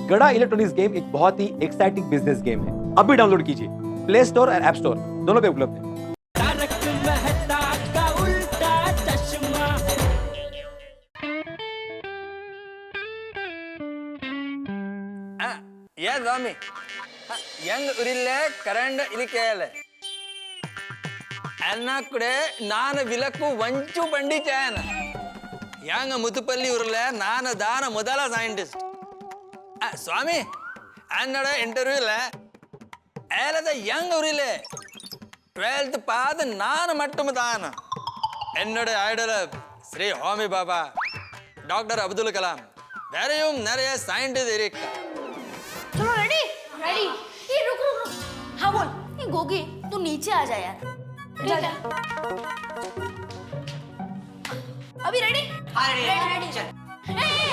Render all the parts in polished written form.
गड़ा electronics game एक बहुत ही एक्साइटिंग बिजनेस गेम है। अभी डाउनलोड कीजिए, प्ले स्टोर और ऐप स्टोर दोनों पे उपलब्ध है। ಏ ಸ್ವಾಮಿ ಹೆಂಗ್ ಉರಿಲ್ಲೆ ಕರೆಂಟ್ ಇಲಿಕೆಯಲ್ಲ ಅನ್ನ ಕೂಡ ನಾನು ವಿಲಕ್ಕು ವಂಚು ಬಂಡಿ ಚಾಯನ ಹೆಂಗ ಮುತುಪಲ್ಲಿ ಉರ್ಲೆ ನಾನು ದಾನ ಮೊದಲ ಸೈಂಟಿಸ್ಟ್ ಸ್ವಾಮಿ ಅನ್ನಡ ಇಂಟರ್ವ್ಯೂ ಇಲ್ಲ ಏಲದ ಹೆಂಗ್ ಉರಿಲೆ 12th ಪಾದ ನಾನು ಮಟ್ಟಮ ದಾನ என்னோட ஐடல் ஸ்ரீ ஹோமி பாபா டாக்டர் அப்துல் கலாம் வேறையும் நிறைய साइंटिस्ट இருக்கா चलो रेडी रेडी ये रुक रुक रुक हाँ बोल ये गोगी तू नीचे आ जा यार जा जा अभी रेडी हाँ रेडी रेडी चल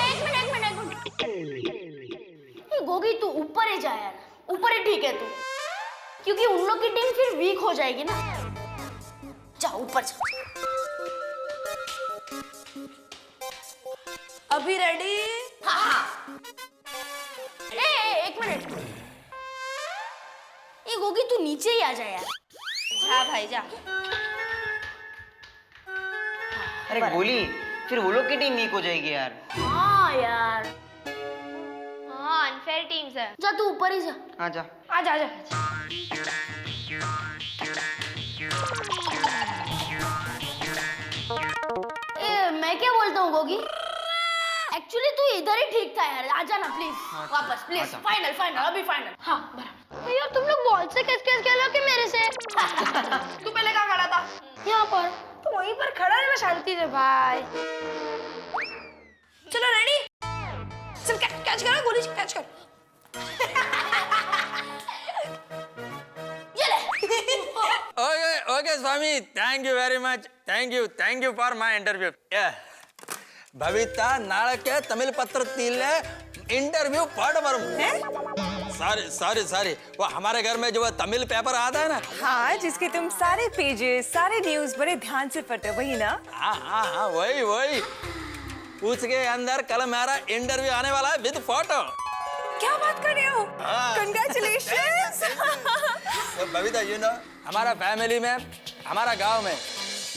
एक मिनट ये गोगी तू ऊपर ही जा यार ऊपर ही ठीक है तू क्योंकि उन लोग की टीम फिर वीक हो जाएगी ना जा ऊपर जा अभी रेडी हाँ हाँ एक मिनट ये गोगी तू नीचे ही आ जा यार हाँ भाई जा अरे गोली फिर वो लोग की टीम वीक हो जाएगी यार। हाँ यार हाँ अनफेयर टीम्स है। जा तू ऊपर ही जा हाँ जा आ जा जा मैं क्या बोलता हूँ गोगी एक्चुअली तू इधर ही ठीक था यार आ जाना प्लीज वापस प्लीज फाइनल फाइनल अभी फाइनल हाँ बराबर यार तुम लोग बॉल से कैसे खेलोगे मेरे से? तू पहले कहाँ खड़ा था यहाँ पर तो वहीं पर खड़ा रहना शांति से भाई। चलो रेडी चल कैच करो गोली कैच कर ये ले okay okay Swami thank you very much thank you for my interview भविता नाळके तमिल पत्र तीले इंटरव्यू पढ़ वरुम सॉरी वो हमारे घर में जो तमिल पेपर आता है ना हाँ जिसके तुम सारे पेजेस सारे न्यूज बड़े ध्यान से पढ़ते हो वही ना। हाँ वही उसके अंदर कल मेरा इंटरव्यू आने वाला है विद फोटो। क्या बात कर रहे हो? कंग्रेचुलेशंस। तो बबीता यू नो हमारा फैमिली में हमारा गांव में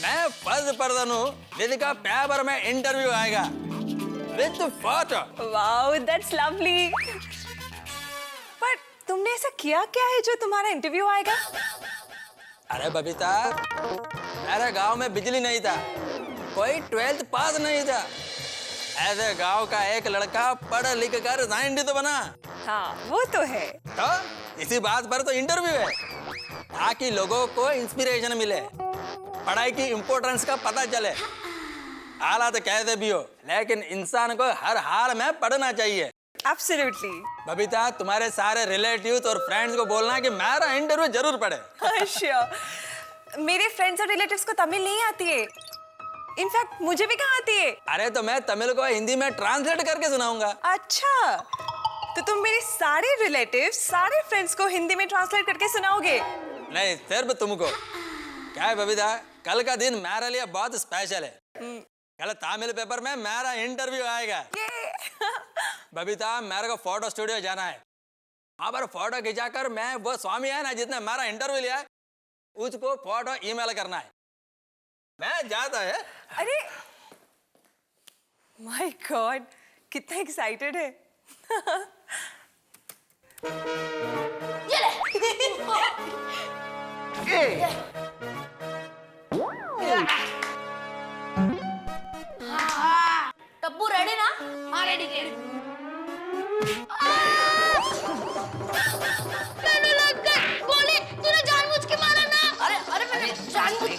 मैं फर्स्ट पर्सन हूँ जिसका पेपर में इंटरव्यू आएगा with photo. Wow that's lovely. पर तुमने ऐसा किया क्या है जो तुम्हारा इंटरव्यू आएगा? अरे बबीता मेरे गांव में बिजली नहीं था कोई 12th पास नहीं था ऐसे गांव का एक लड़का पढ़ लिख कर साइंटिस्ट बना। हाँ वो तो है। तो इसी बात पर तो इंटरव्यू है ताकि लोगों को इंस्पिरेशन मिले पढ़ाई की इम्पोर्टेंस का पता चले हालात कैसे भी हो लेकिन इंसान को हर हाल में पढ़ना चाहिए। एब्सोल्युटली। बबीता तुम्हारे सारे रिलेटिव्स और फ्रेंड्स को बोलना कि मेरा इंटरव्यू जरूर पढ़े। श्योर। मेरे फ्रेंड्स और रिलेटिव्स को तमिल नहीं आती है इनफैक्ट मुझे भी कहाँ आती है। अरे तो मैं तमिल को हिंदी में ट्रांसलेट करके सुनाऊंगा। अच्छा तो तुम मेरे सारे रिलेटिव्स सारे फ्रेंड्स को हिंदी में ट्रांसलेट करके सुनाओगे? नहीं सिर्फ तुमको। क्या है बबीता कल का दिन मेरे लिए बहुत स्पेशल है कल तमिल पेपर में मेरा इंटरव्यू आएगा। बबीता मेरे को फोटो स्टूडियो जाना है वहां पर फोटो खिंचाकर मैं वो स्वामी है ना जिसने मेरा इंटरव्यू लिया है उसको फोटो ईमेल करना है मैं जाता है। अरे माय गॉड कितना एक्साइटेड है। ये ले टप्पू रेडी ना हाँ रेडी मैंने लग गई गोली तूने जानबूझ के मारा ना। अरे मैंने जानबूझ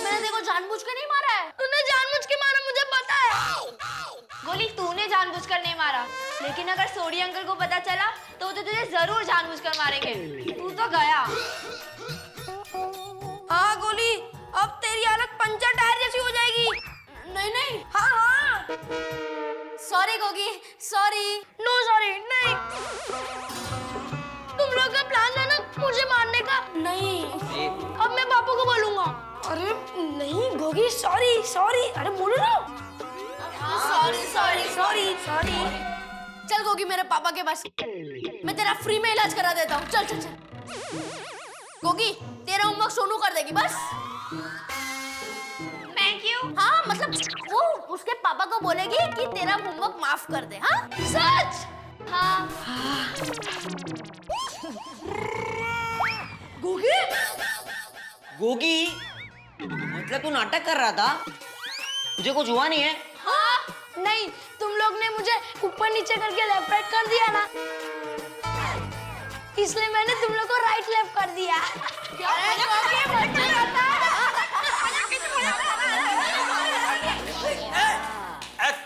मैंने देखो जानबूझ के नहीं मारा है तूने जानबूझ के मारा मुझे पता है। गोली तूने जानबूझकर नहीं मारा लेकिन अगर सोडी अंकल को पता चला तो वो तो तुझे जरूर जानबूझकर मारेंगे तू तो गया। हाँ गोली अब तेरी हालत पंचर टायर जैसी हो जाएगी। नहीं हाँ sorry Gogi sorry no sorry नहीं तुम लोग का प्लान है ना मुझे मारने का। नहीं अब मैं पापा को बोलूंगा। अरे नहीं गोगी सॉरी अरे बोलो ना। Sorry sorry sorry sorry. चल गोगी मेरे पापा के पास, मैं तेरा फ्री में इलाज करा देता हूँ। चल चल चल। गोगी तेरा होमवर्क सोनू कर देगी बस। मैं क्यों? हाँ मतलब वो उसके पापा को बोलेगी कि तेरा होमवर्क माफ कर दे। हाँ सच? हाँ। गोगी गोगी, मतलब तू नाटक कर रहा था? तुझे कुछ हुआ नहीं है? हाँ नहीं, तुम लोग ने मुझे ऊपर नीचे करके लेफ्ट राइट कर दिया ना, इसलिए मैंने तुम लोग को राइट लेफ्ट कर दिया।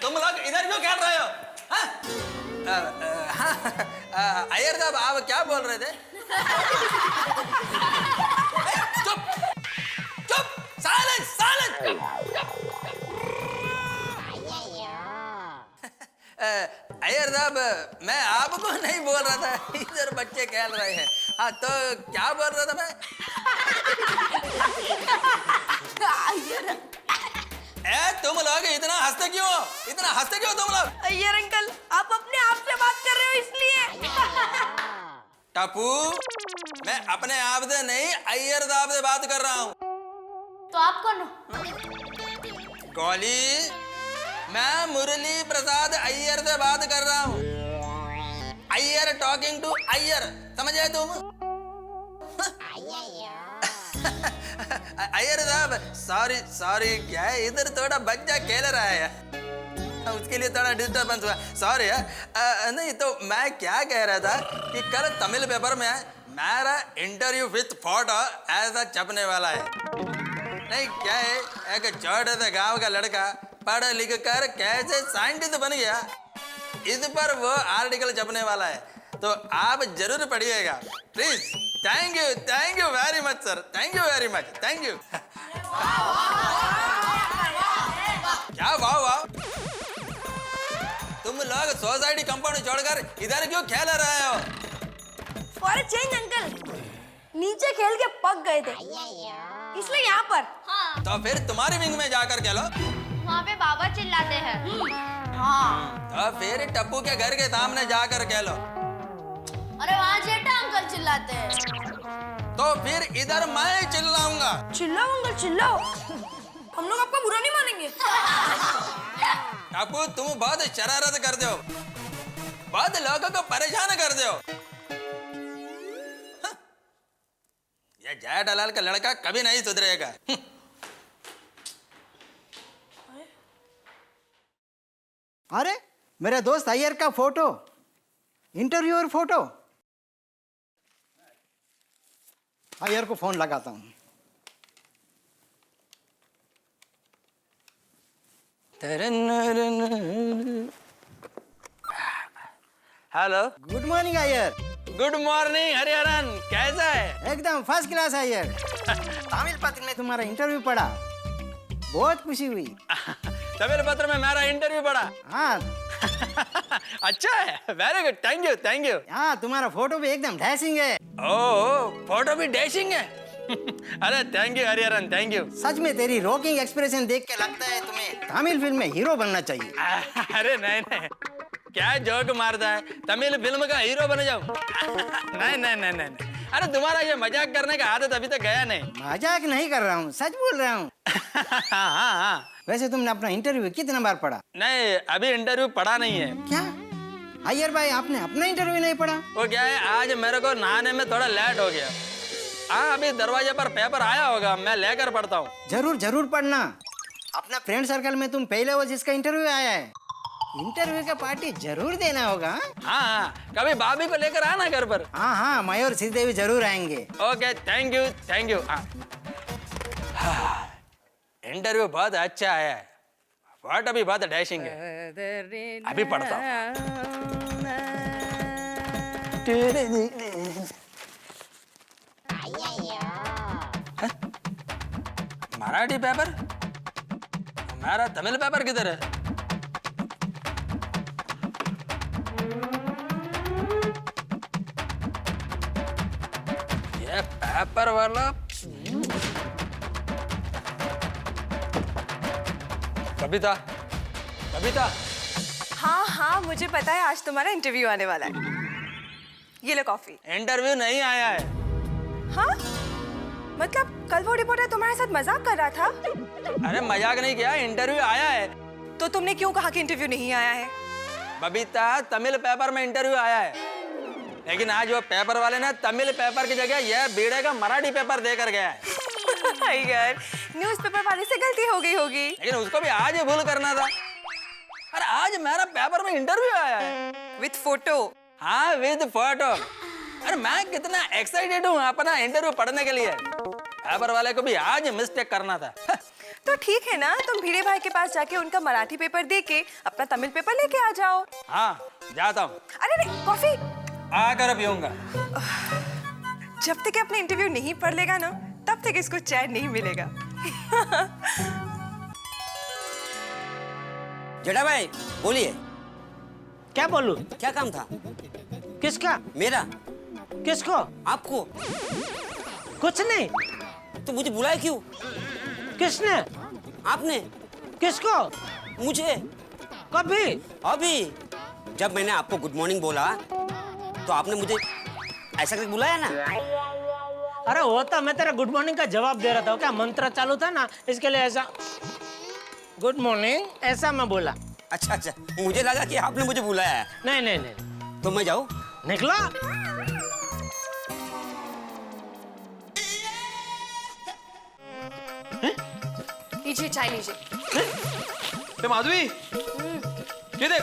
तुम लोग इधर क्यों खेल रहे हो? अय्यर साहब आप क्या बोल रहे थे? चुप चुप, साइलेंस साइलेंस। अय्यर साहब मैं आपको नहीं बोल रहा था, इधर बच्चे खेल रहे हैं। हाँ तो क्या बोल रहा था मैं? तुम लोग इतना हंसते क्यों? इतना हंसते क्यों तुम लोग? अय्यर अंकल, आप अपने आप से बात कर रहे हो इसलिए। टप्पू, मैं अपने आप से नहीं अय्यर साहब से बात कर रहा हूँ। तो आप कौन हो? गोली, मैं मुरली प्रसाद अय्यर से बात कर रहा हूँ। अय्यर टॉकिंग टू अय्यर, समझे तुम? अय्यर साहब सॉरी सॉरी, क्या है इधर थोड़ा बच्चा खेल रहा है, उसके लिए थोड़ा डिस्टर्बेंस हुआ, सॉरी। नहीं तो मैं क्या कह रहा था कि कल तमिल पेपर में मेरा इंटरव्यू विथ फोटो ऐसा छपने वाला है। नहीं क्या है, एक छोटे से गांव का लड़का पढ़ लिख कर कैसे साइंटिस्ट बन गया, इस पर वो आर्टिकल छपने वाला है, तो आप जरूर पढ़िएगा please. Thank you very much sir, thank you very much, thank you. क्या वाह वाह, तुम लोग सोसाइटी कंपाउंड छोड़कर इधर क्यों खेल रहे हो? फॉर चेंज अंकल, नीचे खेल के पक गए थे, इसलिए यहाँ पर। हाँ, तो फिर तुम्हारी विंग में जाकर खेलो। वहाँ पे बाबा चिल्लाते हैं। तो फिर टप्पू के घर के सामने जाकर खेलो। अरे वहाँ जेठा अंकल चिल्लाते हैं। तो फिर इधर मैं चिल्लाऊंगा। चिल्लाओ अंकल चिल्लाओ, हम लोग आपका बुरा नहीं मानेंगे। टप्पू तुम बहुत शरारत करते हो, बहुत लोगों को परेशान करते हो। ये जेठालाल का लड़का कभी नहीं सुधरेगा। अरे मेरे दोस्त अय्यर का फोटो, इंटरव्यूअर फोटो। अय्यर को फोन लगाता हूँ। Hello, good morning Iyer. Good morning Hariharan, कैसा है? एकदम फर्स्ट क्लास अय्यर। तमिल पत्र में तुम्हारा इंटरव्यू पढ़ा, बहुत खुशी हुई। तमिल पत्र में मेरा इंटरव्यू पढ़ा? हाँ। अच्छा है, very good, thank you thank you. हाँ तुम्हारा फोटो भी एकदम डैशिंग है। ओह, फोटो भी डैशिंग है। अरे thank you Hariharan, thank you. सच में तेरी रॉकिंग एक्सप्रेशन देख के लगता है तुम्हें तमिल फिल्म में हीरो बनना चाहिए। अरे नहीं नहीं, क्या जोक मारता है, तमिल फिल्म का हीरो बन जाऊं? नहीं नहीं नहीं नहीं, अरे तुम्हारा ये मजाक करने का आदत अभी तक गया नहीं। मजाक नहीं कर रहा हूँ, सच बोल रहा हूँ। हाँ हाँ हाँ। वैसे तुमने अपना इंटरव्यू कितना बार पढ़ा? नहीं, अभी इंटरव्यू पढ़ा नहीं है। क्या अय्यर भाई, आपने अपना इंटरव्यू नहीं पढ़ा? वो क्या है, आज मेरे को नहाने में थोड़ा लेट हो गया। हाँ, अभी दरवाजे पर पेपर आया होगा, मैं लेकर पढ़ता हूँ। जरूर जरूर पढ़ना। अपना फ्रेंड सर्कल में तुम पहले हो जिसका इंटरव्यू आया है, इंटरव्यू का पार्टी जरूर देना होगा। हाँ हाँ, कभी भाभी को लेकर आना घर पर। हाँ हाँ, मैं और श्रीदेवी जरूर आएंगे। Okay, thank you thank you. हाँ, इंटरव्यू बहुत अच्छा है, फोटो भी बहुत डैशिंग है। अभी पढ़ता हूँ। मराठी पेपर, हमारा तमिल पेपर किधर है? ये पेपर वाला कविता, कविता, हाँ हाँ मुझे पता है आज तुम्हारा इंटरव्यू आने वाला है। ये लो कॉफी। इंटरव्यू नहीं आया है। हाँ मतलब कल वो रिपोर्टर तुम्हारे साथ मजाक कर रहा था? अरे मजाक नहीं किया, इंटरव्यू आया है। तो तुमने क्यों कहा कि इंटरव्यू नहीं आया है? बबीता, तमिल पेपर में इंटरव्यू आया है, लेकिन आज वो पेपर वाले ने तमिल पेपर की जगह यह बीड़े का मराठी पेपर देकर गया है। यार न्यूज़पेपर वाले से गलती हो गई होगी। लेकिन उसको भी आज ही भूल करना था। अरे आज मेरा पेपर में इंटरव्यू आया है विथ फोटो। हाँ, विद फोटो। अरे मैं कितना एक्साइटेड हूँ अपना इंटरव्यू पढ़ने के लिए। पेपर वाले को भी आज मिस्टेक करना था। तो ठीक है ना, तुम भिड़े भाई के पास जाके उनका मराठी पेपर दे के अपना तमिल पेपर लेके आ जाओ। हाँ, जाता हूँ। अरे नहीं, कॉफी आकर पीऊंगा। जब तक अपने इंटरव्यू नहीं पढ़ लेगा ना, तब तक इसको चैन नहीं मिलेगा। जेठा भाई बोलिए, क्या बोलूं? क्या काम था? किसका? मेरा। किसको? आपको। कुछ नहीं। तो मुझे बुलाया क्यों? किसने? आपने। किसको? मुझे। कभी? अभी जब मैंने आपको गुड मॉर्निंग बोला तो आपने मुझे ऐसा करके बुलाया ना। अरे वो तो मैं तेरा गुड मॉर्निंग का जवाब दे रहा था, क्या मंत्र चालू था ना, इसके लिए ऐसा गुड मॉर्निंग ऐसा मैं बोला। अच्छा अच्छा, मुझे लगा कि आपने मुझे बुलाया है। नहीं नहीं नहीं। तो मैं जाऊँ? निकलो। लीजिए चाय लीजिए। माधवी, ये देख।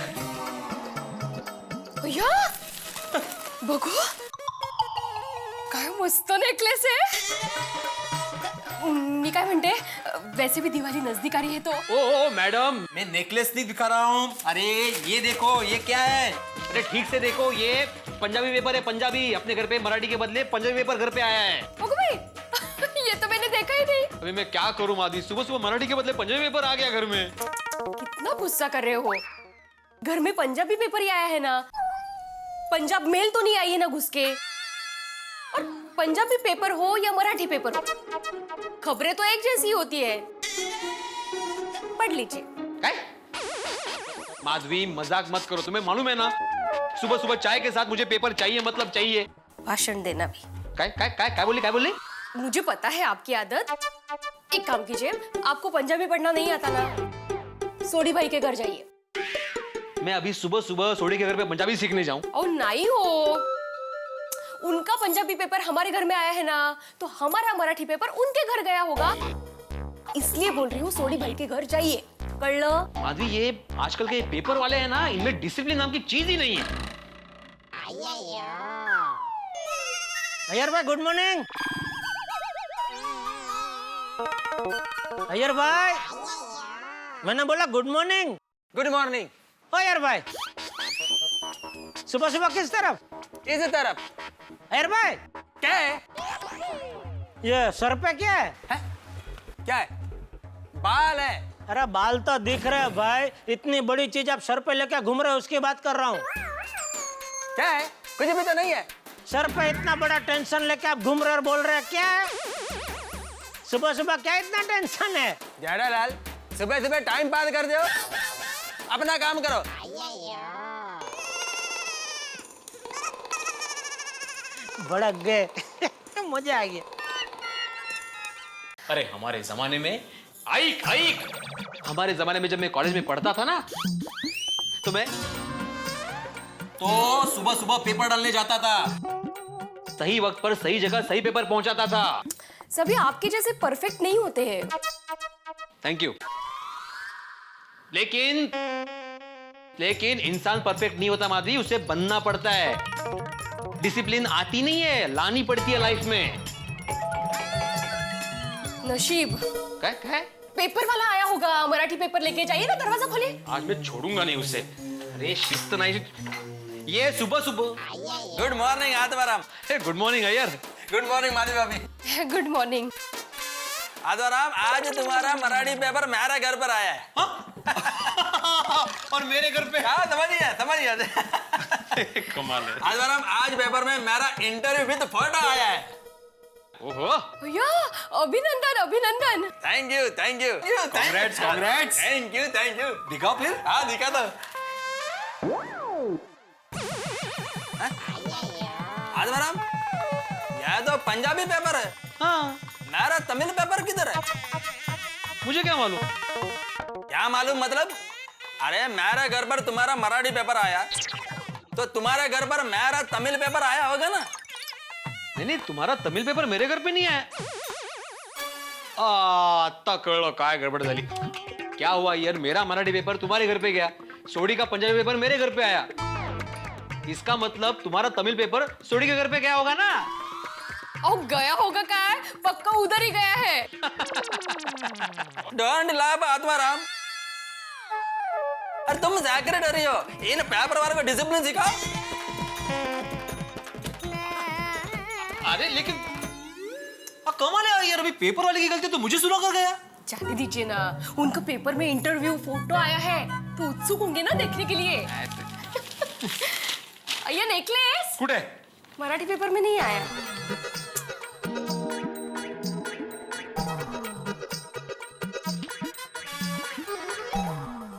भैया बघू काय मस्त नेकलेस आहे। मी काय म्हणते, वैसे भी दिवाली नजदीक आ रही है तो। ओ मैडम, मैं नेकलेस नहीं दिखा रहा हूँ। अरे ये देखो, ये क्या है? अरे ठीक से देखो, ये पंजाबी पेपर है। पंजाबी अपने घर पे मराठी के बदले पंजाबी पेपर घर पे आया है। बघू भाई ये तो मैंने देखा ही नहीं। अभी मैं क्या करूँ माधवी, सुबह सुबह मराठी के बदले पंजाबी पेपर आ गया घर में। कितना गुस्सा कर रहे हो? घर में पंजाबी पेपर ही आया है ना, पंजाब मेल तो नहीं आई है ना घुस के। और पंजाबी पेपर हो या मराठी पेपर हो, खबरें तो एक जैसी होती है। पढ़ लीजिए। काय? माधवी मजाक मत करो, तुम्हें मालूम है ना, सुबह सुबह चाय के साथ मुझे पेपर चाहिए, मतलब चाहिए। भाषण देना भी। काय काय काय काय बोली, काय बोली? मुझे पता है आपकी आदत। एक काम कीजिए, आपको पंजाबी पढ़ना नहीं आता ना, सोडी भाई के घर जाइए। मैं अभी सुबह सुबह सोडी के घर पे पंजाबी सीखने जाऊं? और नहीं हो, उनका पंजाबी पेपर हमारे घर में आया है ना, तो हमारा मराठी पेपर उनके घर गया होगा। इसलिए बोल रही हूँ, सोडी भाई के घर जाइए। कर लो। माधवी, ये आजकल के पेपर वाले हैं ना, इनमें डिसिप्लिन नाम की चीज ही नहीं है। अय्यर भाई गुड मॉर्निंग। अय्यर भाई, मैंने बोला गुड मॉर्निंग। Good morning. ओ अय्यर भाई, सुबह सुबह किस तरफ? इस तरफ। अय्यर भाई, क्या है? ये सर पे क्या है? क्या है? बाल है। अरे बाल तो दिख रहे हैं भाई, इतनी बड़ी चीज आप सर पे लेके घूम रहे हो, उसकी बात कर रहा हूँ। क्या है? कुछ भी तो नहीं है। सर पे इतना बड़ा टेंशन लेके आप घूम रहे और बोल रहे हैं, क्या है? सुबह सुबह क्या इतना टेंशन है? जेठालाल, सुबह सुबह टाइम पास कर दो, अपना काम करो। भड़क गए। मजा आ गया। अरे हमारे जमाने में आइक आइक, हमारे जमाने में जब मैं कॉलेज में पढ़ता था ना, तो मैं सुबह सुबह पेपर डालने जाता था। सही वक्त पर सही जगह सही पेपर पहुंचाता था। सभी आपके जैसे परफेक्ट नहीं होते हैं। Thank you. लेकिन इंसान परफेक्ट नहीं होता माधवी, उसे बनना पड़ता है। डिसिप्लिन आती नहीं है, लानी पड़ती है लाइफ में। नशीब। क्या? पेपर वाला आया होगा, मराठी पेपर लेके जाइए ना, दरवाजा खोलिए। आज मैं छोड़ूंगा नहीं उसे। अरे शिस्त नहीं। ये सुबह सुबह। Good morning Atmaram. Good morning Iyer. Good morning Madhavi भाभी। Good morning. आत्माराम, आज तुम्हारा मराठी पेपर मेरा घर पर आया है। और मेरे घर पे? हाँ, समझिए। कमाल है। आत्माराम, आज पेपर में मेरा इंटरव्यू विद फोटो आया है। ओहो भैया अभिनंदन अभिनंदन। Thank you thank you. Congrats congrats. Thank you. दिखाओ फिर। हाँ दिखा दो। आत्माराम, यह तो पंजाबी पेपर है। हाँ मेरा तमिल पेपर किधर है? मुझे क्या मालूम? क्या मालूम मतलब? अरे मेरे घर पर तुम्हारा मराठी पेपर आया तो तुम्हारे घर पर मेरा तमिल पेपर आया होगा ना? नहीं तुम्हारा तमिल पेपर मेरे घर पे नहीं आया। आता कळलं काय गडबड झाली। क्या हुआ यार, मेरा मराठी पेपर तुम्हारे घर पे गया, सोडी का पंजाबी पेपर मेरे घर पे आया। इसका मतलब तुम्हारा तमिल पेपर सोडी के घर पे गया होगा ना? ओ गया होगा काय, पक्का उधर ही गया है। Don't laugh Atmaram. अरे तुम सेक्रेटरी हो, इन पेपर वाले को डिसिप्लिन सिखाओ। अरे लेकिन कमाल है यार, अभी पेपर वाले की गलती तो मुझे सुना कर गया। जाने दीजिए ना, उनका पेपर में इंटरव्यू फोटो आया है तो उत्सुक होंगे ना देखने के लिए। ये नेकलेस कुठे? मराठी पेपर में नहीं आया।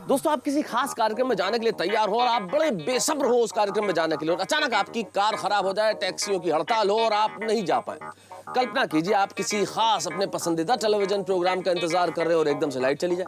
दोस्तों, आप किसी खास कार्यक्रम में जाने के लिए तैयार हो और आप बड़े बेसब्र हो उस कार्यक्रम में जाने के लिए, और अचानक आपकी कार खराब हो जाए, टैक्सियों की हड़ताल हो और आप नहीं जा पाए। कल्पना कीजिए आप किसी खास अपने पसंदीदा टेलीविजन प्रोग्राम का इंतजार कर रहे हो और एकदम से लाइट चली जाए।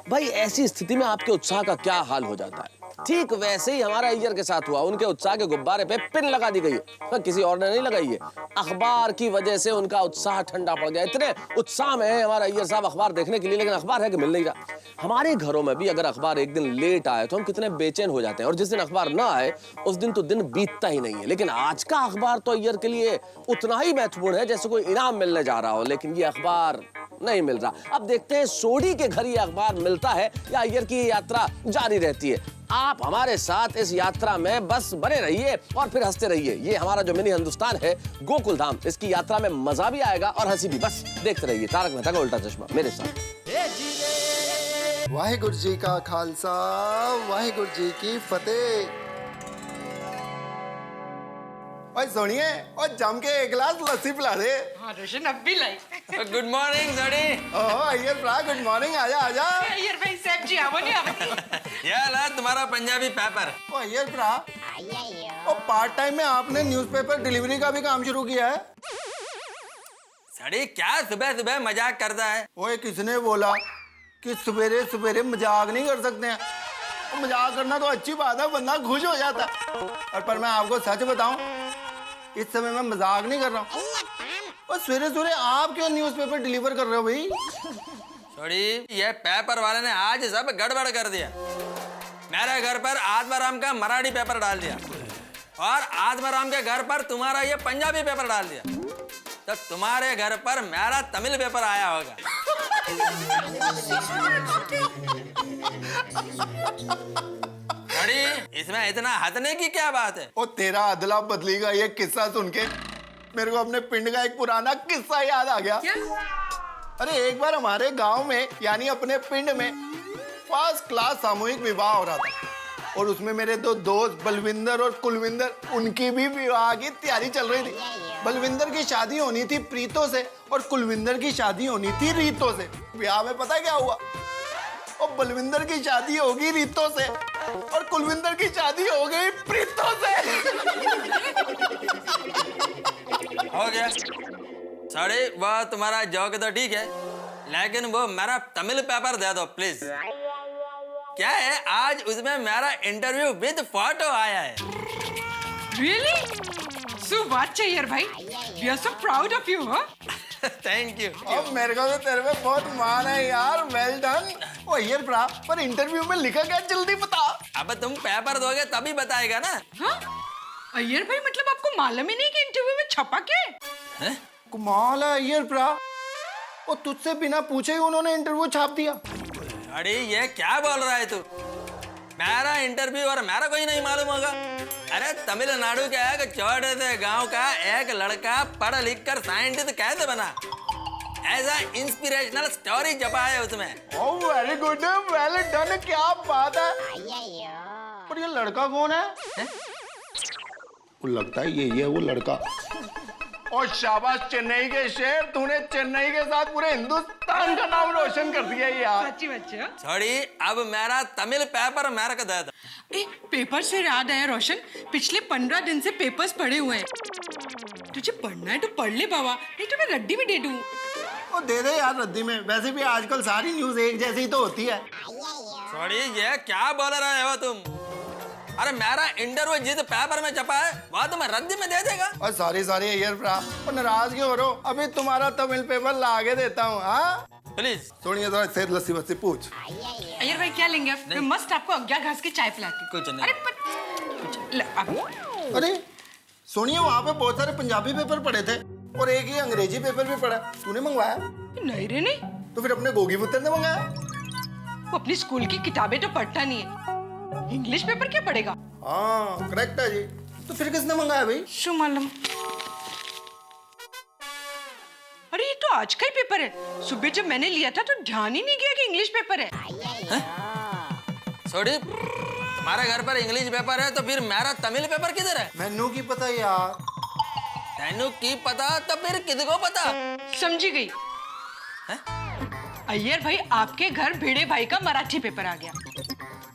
भाई ऐसी स्थिति में आपके उत्साह का क्या हाल हो जाता है? ठीक वैसे ही हमारा अय्यर के साथ हुआ। उनके उत्साह के गुब्बारे पे पिन लगा दी गई है, किसी और ने नहीं लगाई है। अखबार की वजह से उनका उत्साह ठंडा पड़ गया। इतने उत्साह में है हमारा अय्यर साहब अखबार देखने के लिए, लेकिन अखबार है कि मिल नहीं रहा। हमारे घरों में भी अगर अखबार एक दिन लेट आए तो हम कितने बेचैन हो जाते हैं, और जिस दिन अखबार ना आए उस दिन तो दिन बीतता ही नहीं है। लेकिन आज का अखबार तो अय्यर के लिए उतना ही महत्वपूर्ण है जैसे कोई इनाम मिलने जा रहा हो, लेकिन ये अखबार नहीं मिल रहा। अब देखते हैं सोडी के घर ये अखबार मिलता है या अय्यर की यात्रा जारी रहती है। आप हमारे साथ इस यात्रा में बस बने रहिए और फिर हंसते रहिए। ये हमारा जो मिनी हिंदुस्तान है गोकुल धाम, इसकी यात्रा में मजा भी आएगा और हंसी भी। बस देखते रहिए तारक मेहता का उल्टा चश्मा मेरे साथ। वाहिगुरु जी का खालसा, वाहिगुरु जी की फतेह। और सुनिए, और जम के एक गिलास लस्सी पिला दे। हाँ रोशन, अब भी लाई। गुड मॉर्निंग सड़ी। ओह अय्यर भ्रा, गुड मॉर्निंग। आजा आजा। अय्यर भाई साहब जी आवो नहीं आवती। ये ला तुम्हारा पंजाबी पेपर। ओ अय्यर भ्रा, ओ पार्ट टाइम में आपने न्यूज़पेपर डिलीवरी का भी काम शुरू किया है? सड़ी क्या सुबह सुबह मजाक करता है? ओए किसने बोला कि सवेरे सवेरे मजाक नहीं कर सकते हैं? मजाक करना तो अच्छी बात है, बंदा खुश हो जाता। और पर मैं आपको सच बताऊं, इस समय मैं मजाक नहीं कर रहा हूँ। और सवेरे सवेरे आप क्यों न्यूज़पेपर डिलीवर कर रहे हो भाई? छोड़ी, ये पेपर वाले ने आज सब गड़बड़ कर दिया। मेरे घर पर आत्माराम का मराठी पेपर डाल दिया और आत्माराम के घर पर तुम्हारा ये पंजाबी पेपर डाल दिया। तो तुम्हारे घर पर मेरा तमिल पेपर आया होगा। छोड़ी, इसमें इतना हंसने की क्या बात है? ओ तेरा अदला बदली का ये किस्सा सुन के मेरे को अपने पिंड का एक पुराना किस्सा याद आ गया। अरे एक बार हमारे गांव में यानी अपने पिंड में फर्स्ट क्लास सामूहिक विवाह हो रहा था, और उसमें मेरे दो दोस्त बलविंदर और कुलविंदर, उनकी भी विवाह की तैयारी चल रही थी। बलविंदर की शादी होनी थी प्रीतो से और कुलविंदर की शादी होनी थी रीतो से। विवाह में पता क्या हुआ? और बलविंदर की शादी होगी रीतो से और कुलविंदर की शादी हो गई प्रीतो से। हो गया साढ़े, वह तुम्हारा जोक तो ठीक है, लेकिन वो मेरा तमिल पेपर दे दो प्लीज। क्या है आज उसमें मेरा इंटरव्यू विद फोटो आया है। Really? So what अय्यर भाई? We are so proud of you, huh? Thank you. अब मेरे को तो तेरे पे बहुत मान है यार, वेल डन। ओ अय्यर भ्रा, पर इंटरव्यू में लिखा क्या जल्दी बता। अब तुम पेपर दोगे तभी बताएगा ना। हाँ? अय्यर भाई मतलब आपको मालूम ही नहीं कि इंटरव्यू में छपा क्या है? कमाल है अय्यर भ्रा, वो तुझसे बिना पूछे ही उन्होंने इंटरव्यू छाप दिया। अरे ये क्या बोल रहा है तू? मेरा इंटरव्यू और मेरा कोई नहीं मालूम होगा? अरे तमिलनाडु के एक छोटे से गांव का एक लड़का पढ़ लिख कर साइंटिस्ट कैसे बना, ऐसा इंस्पिरेशनल स्टोरी छपा है उसमें। Oh very good, well done, क्या बात है। पर ये लड़का कौन है? वो लगता है ये वो लड़का। और शाबाश चेन्नई के शेर, तूने चेन्नई के साथ पूरे हिंदुस्तान का नाम रोशन कर दिया यार। सच्ची बच्चे। सॉरी, अब मेरा तमिल पेपर मेरे को दे दो। ए, पेपर से याद आया रोशन, पिछले 15 दिन से पेपर्स पढ़े हुए हैं। तुझे पढ़ना है तो पढ़ ले बाबा, नहीं तो मैं रद्दी में दे दूँ। वो दे दे यार रद्दी में, वैसे भी आजकल सारी न्यूज एक जैसी तो होती है। सॉरी, ये क्या बोल रहे हो तुम? अरे मेरा इंटरव्यू जिस पेपर में छपा है वह तुम्हें रद्दी में दे देगा? और सॉरी अय्यर भ्रा, नाराज क्यों हो रहे हो? अभी तुम्हारा तमिल पेपर ला के देता हूँ। हाँ प्लीज सोनिया, जरा सेठ लस्सी वस्सी पूछ। अय्यर भाई क्या लेंगे आप? मैं मस्त आपको अज्ञा घास की चाय पिलाती हूँ। कुछ नहीं। अरे कुछ ले, अब। अरे सोनिया, वहाँ पे बहुत सारे पंजाबी पेपर पढ़े थे और एक ही अंग्रेजी पेपर भी पढ़ा। तूने मंगवाया? नहीं रे नहीं। तो फिर अपने गोगी पुत्र ने मंगाया? वो अपनी स्कूल की किताबें तो पढ़ता नहीं है, इंग्लिश पेपर क्या पढ़ेगा? हाँ करेक्ट है जी। तो फिर किसने मंगाया भाई? शू मालूम। अरे ये तो आज का ही पेपर है। सुबह जब मैंने लिया था तो ध्यान ही नहीं गया कि इंग्लिश पेपर है। सॉरी, तुम्हारे घर पर इंग्लिश पेपर है तो फिर मेरा तमिल पेपर किधर है? मैनू की पता यार। तेनू की पता तो फिर किसको पता? समझी गई। अय्यर भाई, आपके घर भिड़े भाई का मराठी पेपर आ गया,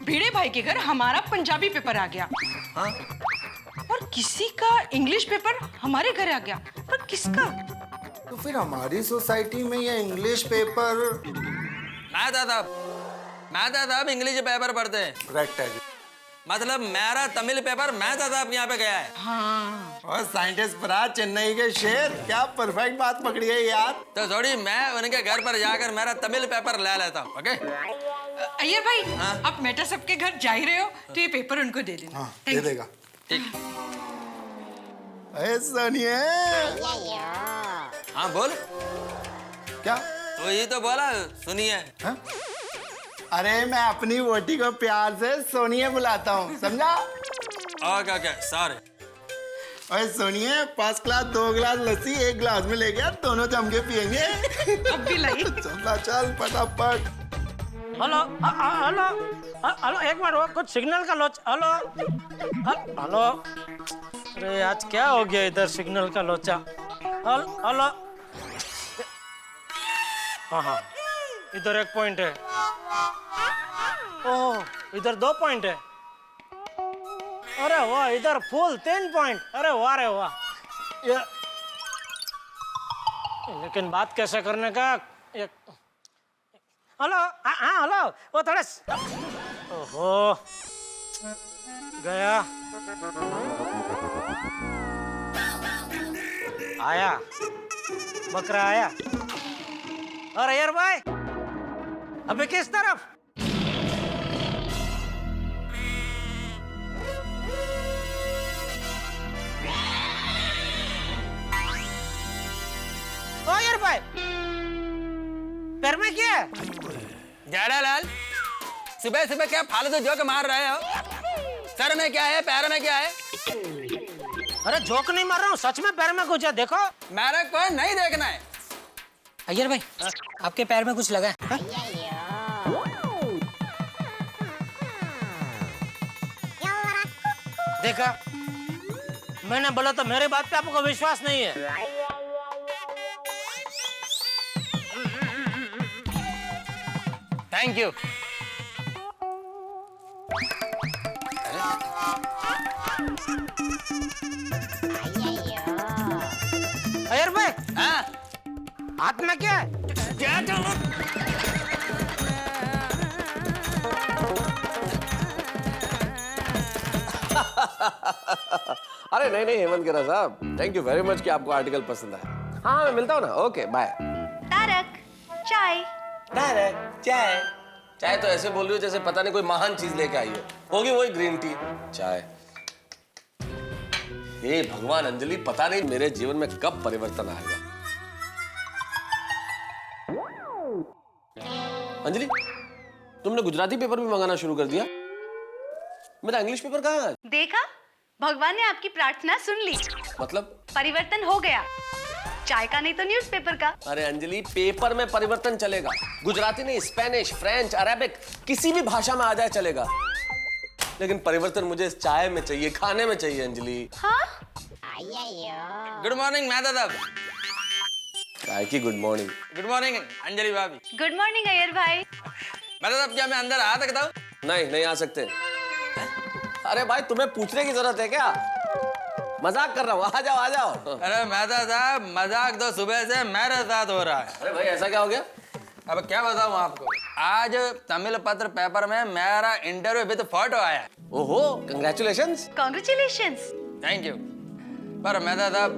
भिड़े भाई के घर हमारा पंजाबी पेपर आ गया। हाँ? और किसी का इंग्लिश पेपर हमारे घर आ गया, पर किसका? तो फिर हमारी सोसाइटी में ये इंग्लिश पेपर। मैं दादा अब इंग्लिश पेपर पढ़ते हैं। करेक्ट है जी। मतलब मेरा तमिल पेपर मैं दादा अब यहाँ पे गया है। हाँ। और साइंटिस्ट भरा चेन्नई के शेर, क्या परफेक्ट बात पकड़ी है यार। तो थोड़ी मैं उनके घर पर जाकर मेरा तमिल पेपर ले लेता हूँ। ओके अय्यर भाई, हाँ? आप मेटा सबके घर जा ही रहे हो तो ये पेपर उनको दे देना। हाँ दे देगा। ठीक। अरे सोनिया। हाँ बोल। क्या? तो ये तो बोला सुनिए। हाँ? अरे मैं अपनी वोटी को प्यार से सोनिया बुलाता हूँ, समझा? Okay okay sorry. अरे सोनिया, 5 ग्लास 2 गिलास लस्सी 1 गिलास में ले गया, दोनों जम के पियेंगे। अब भी लाई। चल फटाफट। हेलो हेलो हेलो, एक मिनट, वो कुछ सिग्नल का लोच। हेलो हेलो, अरे आज क्या हो गया इधर सिग्नल का लोचा? हेलो, हाँ, इधर 1 पॉइंट है। ओह, इधर 2 पॉइंट है। अरे वाह, इधर फुल 3 पॉइंट। अरे वाह रे वाह। लेकिन बात कैसे करने का? हेलो, हाँ हेलो, वो थोड़ा। ओहो, गया। आया बकरा आया। अरे यार भाई, अबे किस तरफ? ओ यार भाई, पैर में क्या है? जेठालाल, सुबह सुबह क्या फालतू जोक मार रहे हो? सर में क्या है, पैर में क्या है? अरे जोक नहीं मार रहा हूँ, सच में पैर में कुछ है, देखो। मेरे को नहीं देखना है। अय्यर भाई, आपके पैर में कुछ लगा है? हाँ? देखा, मैंने बोला तो मेरे बात पे आपको विश्वास नहीं है। Thank you. अय्यर भाई, हाँ? हाथ में क्या है? अरे नहीं नहीं हेमंत गिरा साहब, थैंक यू वेरी मच कि आपको आर्टिकल पसंद आया। हाँ मैं मिलता हूँ ना। Okay bye. तारक, चाय। चाय? चाय तो ऐसे बोल रही हो जैसे पता नहीं कोई महान चीज लेके आई हो। होगी वही ग्रीन टी। चाय? हे भगवान अंजलि, पता नहीं मेरे जीवन में कब परिवर्तन आएगा। अंजलि, तुमने गुजराती पेपर भी मंगाना शुरू कर दिया? मेरा इंग्लिश पेपर कहाँ है? देखा, भगवान ने आपकी प्रार्थना सुन ली। मतलब? परिवर्तन हो गया, चाय का नहीं तो न्यूज़पेपर का। अरे अंजलि, पेपर में परिवर्तन चलेगा। गुजराती नहीं, स्पेनिश, फ्रेंच, अरेबिक, किसी भी भाषा में आ जाए चलेगा, लेकिन परिवर्तन मुझे चाय में चाहिए, खाने में चाहिए अंजलि। हाँ, गुड मॉर्निंग मेहता साहब। काय की good morning? Good morning Anjali भाभी। गुड मॉर्निंग अय्यर भाई। मेहता साहब क्या मैं अंदर आ सकता हूँ? नहीं नहीं आ सकते। अरे भाई तुम्हें पूछने की जरूरत है क्या? मजाक कर रहा हूँ, आ जाओ आ जाओ। अरे मेहता साहब मजाक तो सुबह से मेरे साथ हो रहा है। अरे भाई ऐसा क्या हो गया? अब क्या बताऊँ आपको, आज तमिल पत्र पेपर में मेरा इंटरव्यू विद फोटो आया। ओहो कंग्रेचुलेशंस। कॉन्ग्रेचुलेशंस। Thank you. पर मेहता साहब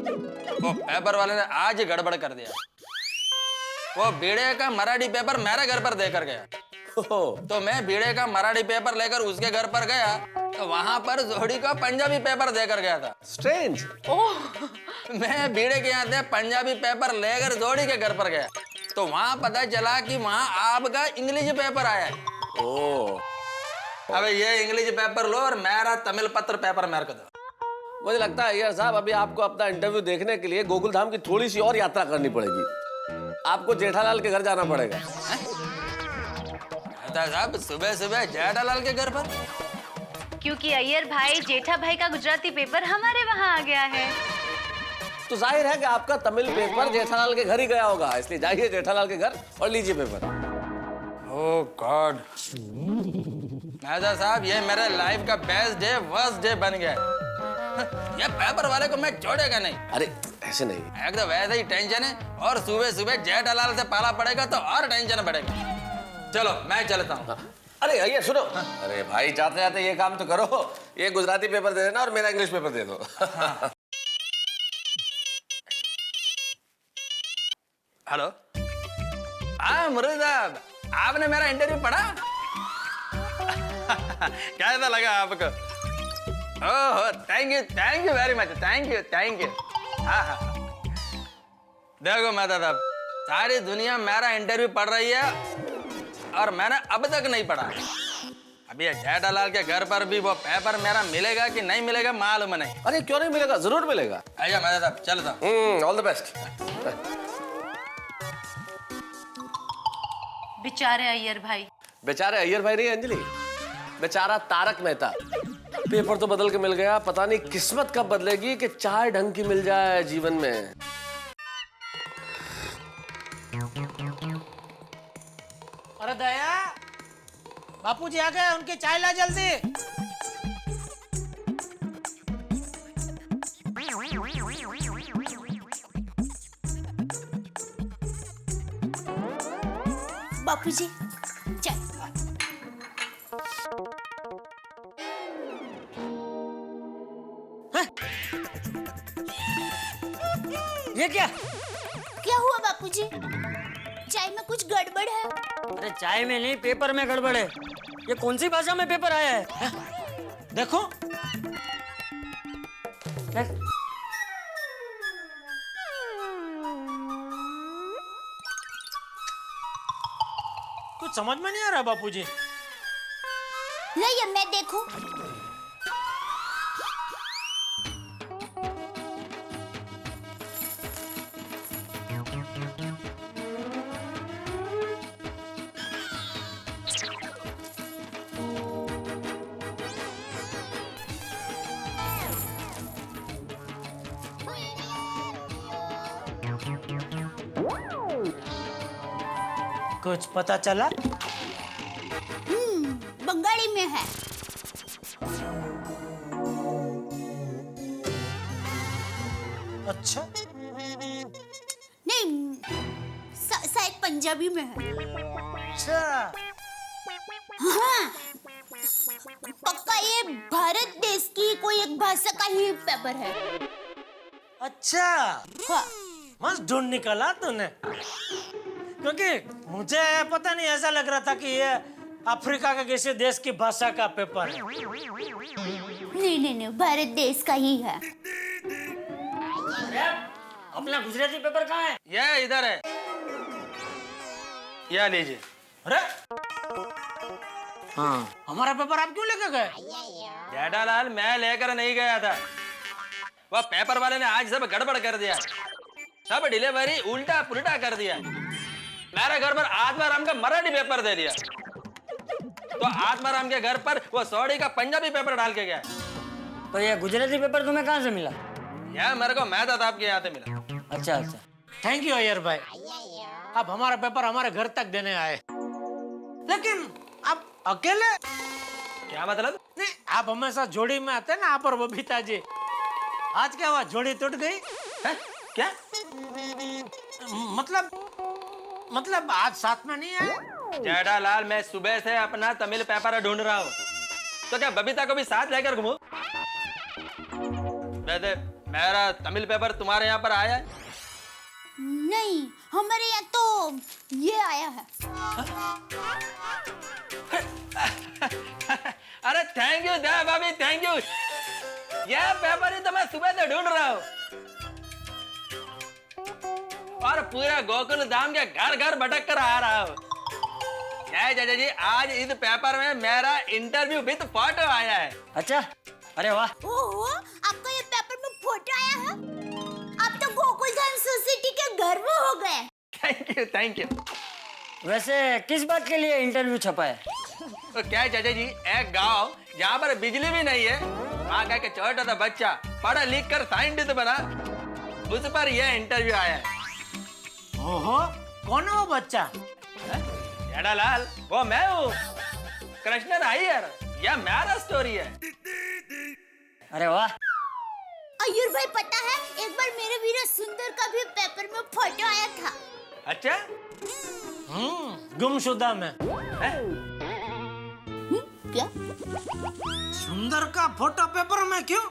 वो पेपर वाले ने आज ही गड़बड़ कर दिया। वो बीड़े का मराठी पेपर मेरे घर पर देकर गया। तो मैं बीड़े का मराठी पेपर लेकर उसके घर पर गया तो वहां पर जोड़ी का पंजाबी पेपर देकर गया था। स्ट्रेंज। मैं बीड़े के यहाँ से पंजाबी पेपर लेकर जोड़ी के घर पर गया तो वहां पता चला कि वहां आपका इंग्लिश पेपर आया है। ओह। अब ये इंग्लिश पेपर लो और मेरा तमिल पत्र पेपर मेरे को दो। मुझे लगता है यार साहब अभी आपको अपना इंटरव्यू देखने के लिए गोकुल धाम की थोड़ी सी और यात्रा करनी पड़ेगी। आपको जेठालाल के घर जाना पड़ेगा। साहब सुबह सुबह जेठालाल के घर पर? क्योंकि अय्यर भाई जेठा भाई का गुजराती पेपर हमारे वहाँ आ गया है। तो जाहिर है कि आपका तमिल पेपर जेठालाल के घर ही गया होगा, इसलिए जाइए जेठालाल के घर और लीजिए पेपर। ओह गॉड मेहता साहब ये मेरे लाइफ का बेस्ट डे वर्स्ट डे बन गया। ये पेपर वाले को मैं छोड़ेगा नहीं। अरे ऐसे नहीं, एकदम वैसे ही टेंशन है और सुबह सुबह जेठालाल से पाला पड़ेगा तो और टेंशन बढ़ेगा। चलो मैं चलता हूँ। अरे ये सुनो। अरे भाई जाते जाते ये काम तो करो, ये गुजराती पेपर दे देना और मेरा इंग्लिश पेपर दे दो। हेलो हाँ मुरली साहब, आपने मेरा इंटरव्यू पढ़ा? कैसा लगा आपको? Oh thank you very much, thank you. हाँ देखो मेहता साहब सारी दुनिया मेरा इंटरव्यू पढ़ रही है और मैंने अब तक नहीं पढ़ा। अभी जेठालाल के घर पर भी वो पेपर मेरा मिलेगा कि नहीं मिलेगा मालूम नहीं। अरे क्यों नहीं मिलेगा, जरूर मिलेगा। आइए मेहता साहब चलता हूँ। All the best. बेचारे अय्यर भाई। बेचारे अय्यर भाई नहीं अंजलि, बेचारा तारक मेहता। पेपर तो बदल के मिल गया, पता नहीं किस्मत कब बदलेगी कि चाय ढंग की मिल जाए जीवन में। अरे दया, बापूजी आ गए, उनकी चाय ला जल्दी। बापूजी चल। ये क्या? क्या हुआ बापूजी? चाय में कुछ गड़बड़ है? अरे चाय में नहीं, पेपर में गड़बड़ है। ये कौन सी भाषा में पेपर आया है? देखो देख। कुछ समझ में नहीं आ रहा बापूजी। नहीं मैं देखूं। कुछ पता चला? बंगाली में है। अच्छा नहीं शायद पंजाबी में है। अच्छा हाँ पक्का ये भारत देश की कोई एक भाषा का ही पेपर है। अच्छा हाँ मस्त ढूंढ निकाला तूने, क्योंकि मुझे पता नहीं, ऐसा लग रहा था कि ये अफ्रीका के किसी देश की भाषा का पेपर है। नहीं भारत देश का ही है। अपना गुजराती पेपर कहाँ है? ये इधर है, ये लीजिए। अरे हाँ हमारा पेपर आप क्यों लेके गए? जेठालाल मैं लेकर नहीं गया था, वह पेपर वाले ने आज सब गड़बड़ कर दिया, सब डिलीवरी उल्टा पुल्टा कर दिया। मेरे घर पर आत्माराम का मराठी पेपर दे दिया, तो आत्माराम के घर पर वो सौड़ी का पंजाबी पेपर डाल के गया। तो ये गुजराती पेपर तुम्हें कहाँ से मिला? यह मेरे को मैथ आपके यहाँ से मिला। अच्छा अच्छा, थैंक यू अय्यर भाई, आप हमारा पेपर हमारे घर तक देने आए। लेकिन आप अकेले? क्या मतलब? नहीं, आप हमेशा जोड़ी में आते ना आप और बबीता जी, आज क्या हुआ, जोड़ी टूट गई? है? क्या? मतलब आज साथ में नहीं आए? जेठालाल, मैं सुबह से अपना तमिल पेपर ढूंढ रहा हूँ, तो क्या बबीता को भी साथ लेकर घूमूं? वैसे मेरा तमिल पेपर तुम्हारे यहाँ पर आया है? नहीं, हमारे यहाँ तो ये आया है। अरे थैंक यू दया भाभी, थैंक यू। यह पेपर ही तो मैं सुबह से ढूंढ रहा हूँ और पूरा गोकुल धाम के घर घर भटक कर आ रहा हूँ। क्या चाचा जी, आज इस पेपर में मेरा इंटरव्यू विद फोटो आया है। अच्छा, अरे वाह। ओहो, आपका ये पेपर में फोटो आया है? आप तो गोकुलधाम सोसाइटी के गर्व हो गए। Thank you, thank you. वैसे किस बात के लिए इंटरव्यू छपा है? तो क्या है चाचा जी, एक गांव जहाँ पर बिजली भी नहीं है, वहाँ का एक छोटा सा बच्चा पढ़ा लिख कर साइंटिस्ट बना, उस पर यह इंटरव्यू आया है। ओहो, कौन है वो बच्चा? जेठालाल, वो मैं हूँ, कृष्णन अय्यर। यह मेरा स्टोरी है। अरे वाह। अय्यर भाई, पता है एक बार मेरे वीरा सुंदर का भी पेपर में फोटो आया था। अच्छा? गुमशुदा में। क्या? सुंदर का फोटो पेपर में क्यों?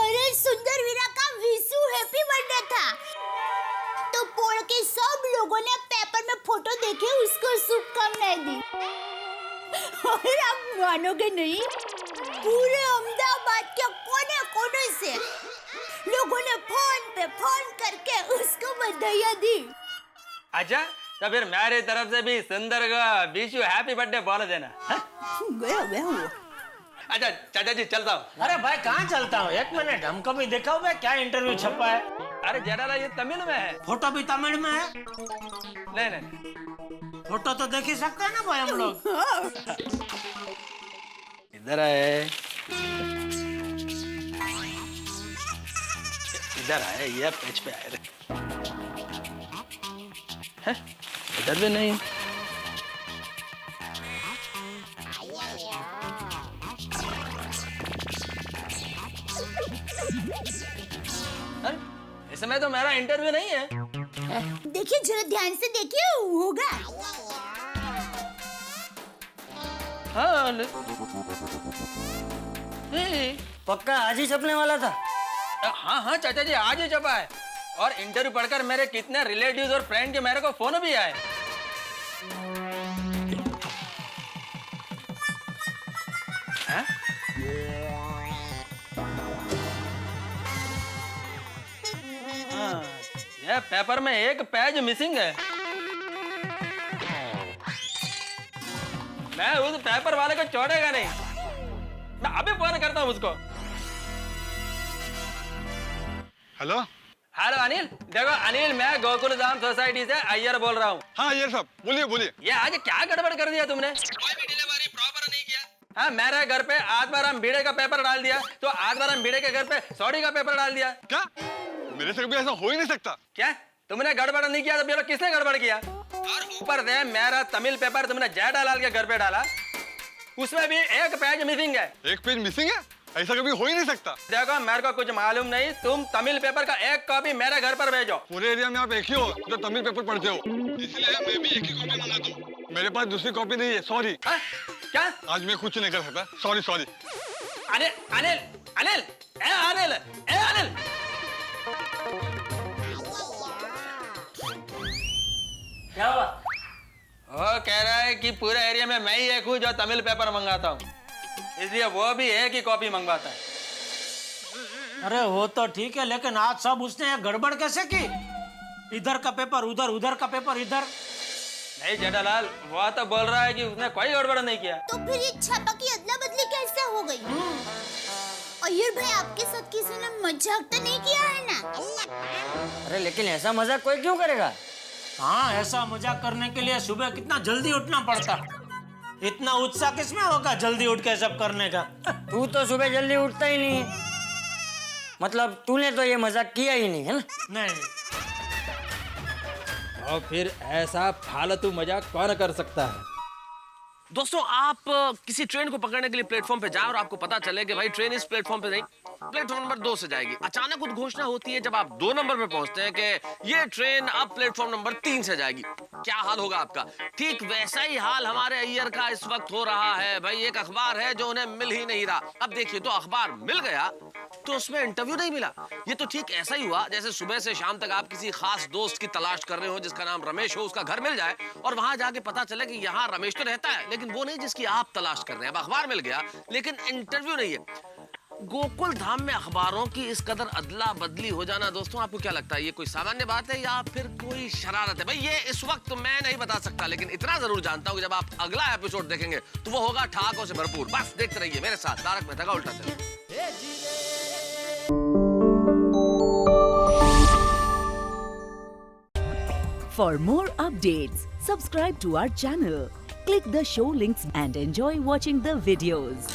अरे सुंदर वीरा का विशु हैप्पी बर्थडे था, तो पोड़ के सब लोगों ने पेपर में फोटो देखे उसको शुभकामनाएं दी। और आप मानोगे नहीं, पूरे अहमदाबाद के कोने कोने से लोगों ने फोन पे फोन करके उसको बधाइयां दी। अच्छा, तो फिर मेरी तरफ से भी सुंदर का विश यू हैप्पी बर्थडे बोल देना। गया वो। अच्छा चाचा जी, चलता हूँ। अरे भाई, कहाँ चलता हूँ? एक मिनट, हमको भी दिखाओ भाई, क्या इंटरव्यू छपा है? अरे जेठालाल, ये तमिल में है। फोटो भी तमिल में है? नहीं नहीं, फोटो तो देख ही सकते हैं ना भाई हम लोग। इधर है, इधर आए, ये पेज पे आए। इधर भी नहीं। इसमें तो मेरा इंटरव्यू नहीं है। देखिए, जरा ध्यान से देखिए, होगा। हाँ, पक्का आज ही छपने वाला था? हाँ हाँ चाचा जी, आज ही छपा है। और इंटरव्यू पढ़कर मेरे कितने रिलेटिव्स और फ्रेंड के मेरे को फोन भी आए। ये पेपर में एक पेज मिसिंग है। मैं उस पेपर वाले को छोड़ेगा नहीं, मैं अभी फोन करता हूँ उसको। हेलो हेलो अनिल, देखो अनिल, मैं गोकुल धाम सोसाइटी से अय्यर बोल रहा हूँ। हाँ अय्यर साहब, बोलिए बोलिए। ये आज क्या गड़बड़ कर दिया तुमने? कोई भी डिलीवरी प्रॉपर नहीं किया। हाँ, मेरे घर पे आत्माराम भिड़े का पेपर डाल दिया, तो आत्माराम भिड़े के घर पे सौड़ी का पेपर डाल दिया। क्या? मेरे से कभी ऐसा हो ही नहीं सकता। क्या तुमने गड़बड़ नहीं किया तो बोलो किसने गड़बड़ किया? और ऊपर से मेरा तमिल पेपर तुमने जेठालाल के घर पे डाला, उसमें भी एक पेज मिसिंग है। एक पेज मिसिंग है? ऐसा कभी हो ही नहीं सकता। देखो, मेरे को कुछ मालूम नहीं, तुम तमिल पेपर का एक कॉपी मेरे घर पर भेजो। पूरे एरिया में आप एक ही हो जो तमिल पेपर पढ़ते हो, इसलिए मैं भी एक ही कॉपी मंगाता हूँ। मेरे पास दूसरी कॉपी नहीं है, सॉरी। क्या? आज मैं कुछ नहीं कर सकता, सॉरी सॉरी। अनिल अनिल अनिल, ए अनिल, ए अनिल। क्या हुआ? वो कह रहा है कि पूरे एरिया में मैं ही एक हूँ जो तमिल पेपर मंगाता हूँ, इसलिए वो भी एक ही कॉपी मंगवाता है। अरे वो तो ठीक है, लेकिन आज सब उसने ये गड़बड़ कैसे की? इधर का पेपर उधर, उधर का पेपर इधर। नहीं जेठालाल, वो तो बोल रहा है कि उसने कोई गड़बड़ नहीं किया। तो फिर ये छापा की अदला बदली कैसे हो गई? अय्यर भाई, आपके साथ किसी ने मजाक तो नहीं किया है ना? अरे लेकिन ऐसा मजाक कोई क्यों करेगा? हाँ, ऐसा मजाक करने के लिए सुबह कितना जल्दी उठना पड़ता। इतना उत्साह किसमें होगा जल्दी उठ के सब करने का? तू तो सुबह जल्दी उठता ही नहीं है। मतलब तूने तो ये मजाक किया ही नहीं है ना? नहीं और फिर ऐसा फालतू मजाक कौन कर सकता है? दोस्तों, आप किसी ट्रेन को पकड़ने के लिए प्लेटफॉर्म पे जाए और आपको पता चले कि भाई ट्रेन इस प्लेटफॉर्म पे नहीं, प्लेटफॉर्म नंबर 2 से जाएगी। अचानक उद्घोषणा होती है जब आप 2 नंबर पे पहुंचते हैं कि ये ट्रेन अब प्लेटफॉर्म नंबर 3 से जाएगी। क्या हाल होगा आपका? ठीक वैसा ही हाल हमारे अय्यर का इस वक्त हो रहा है। भाई एक अखबार है जो उन्हें मिल ही नहीं रहा। अब देखिए, तो अखबार मिल गया तो उसमें इंटरव्यू नहीं मिला। ये तो ठीक ऐसा ही हुआ जैसे सुबह से शाम तक आप किसी खास दोस्त की तलाश कर रहे हो जिसका नाम रमेश हो, उसका घर मिल जाए और वहां जाके पता चले कि यहाँ रमेश तो रहता है लेकिन वो नहीं जिसकी आप तलाश कर रहे हैं। अब अखबार मिल गया लेकिन इंटरव्यू नहीं है। गोकुल धाम में अखबारों की इस कदर अदला बदली हो जाना, दोस्तों आपको क्या लगता है, ये कोई सामान्य बात है या फिर कोई शरारत है? भाई ये इस वक्त मैं नहीं बता सकता, लेकिन इतना जरूर जानता हूं कि जब आप अगला एपिसोड देखेंगे तो वो होगा ठहाकों से भरपूर। बस देखते रहिए मेरे साथ तारक मेहता का उल्टा चश्मा। For more updates, subscribe to our channel, click the show links and enjoy watching the videos.